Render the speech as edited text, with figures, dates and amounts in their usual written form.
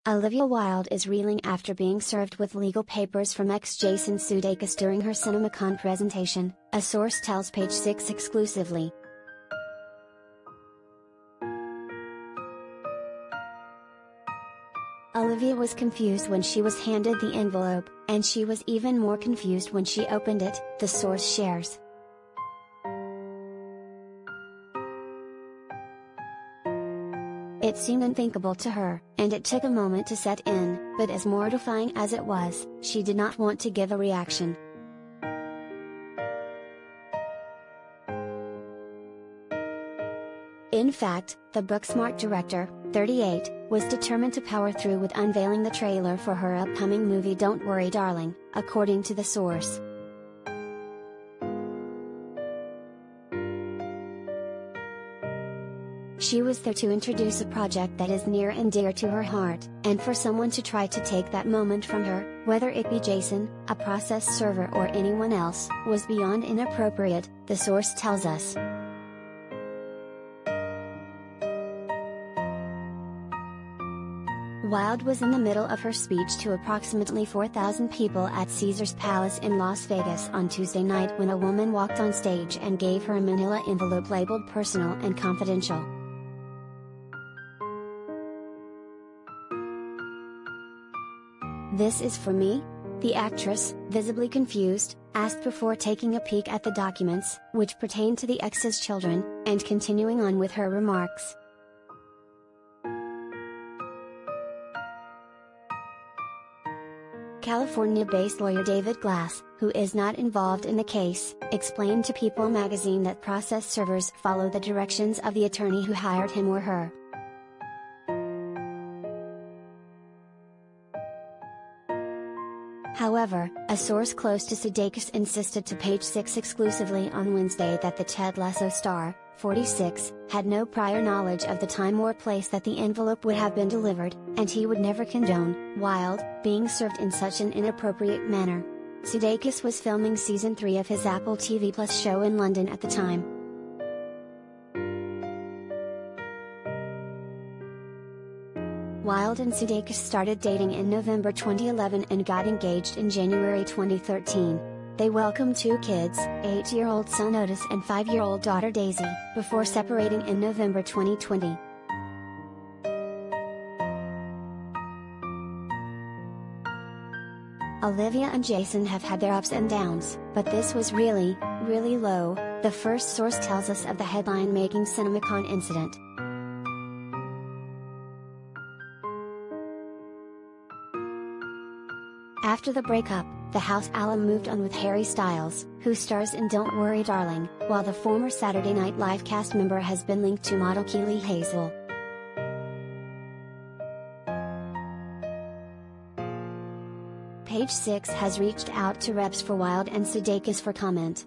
Olivia Wilde is reeling after being served with legal papers from ex Jason Sudeikis during her CinemaCon presentation, a source tells Page 6 exclusively. Olivia was confused when she was handed the envelope, and she was even more confused when she opened it, the source shares. It seemed unthinkable to her, and it took a moment to set in, but as mortifying as it was, she did not want to give a reaction. In fact, the Booksmart director, 38, was determined to power through with unveiling the trailer for her upcoming movie Don't Worry Darling, according to the source. She was there to introduce a project that is near and dear to her heart, and for someone to try to take that moment from her, whether it be Jason, a process server or anyone else, was beyond inappropriate, the source tells us. Wilde was in the middle of her speech to approximately 4,000 people at Caesars Palace in Las Vegas on Tuesday night when a woman walked on stage and gave her a manila envelope labeled personal and confidential. "This is for me?" the actress, visibly confused, asked before taking a peek at the documents, which pertain to the ex's children, and continuing on with her remarks. California-based lawyer David Glass, who is not involved in the case, explained to People magazine that process servers follow the directions of the attorney who hired him or her. However, a source close to Sudeikis insisted to Page 6 exclusively on Wednesday that the Ted Lasso star, 46, had no prior knowledge of the time or place that the envelope would have been delivered, and he would never condone Wilde being served in such an inappropriate manner. Sudeikis was filming season 3 of his Apple TV Plus show in London at the time. Wilde and Sudeikis started dating in November 2011 and got engaged in January 2013. They welcomed 2 kids, 8-year-old son Otis and 5-year-old daughter Daisy, before separating in November 2020. Olivia and Jason have had their ups and downs, but this was really low, the first source tells us of the headline-making CinemaCon incident. After the breakup, the house alum moved on with Harry Styles, who stars in Don't Worry Darling, while the former Saturday Night Live cast member has been linked to model Keely Hazel. Page 6 has reached out to reps for Wilde and Sudeikis for comment.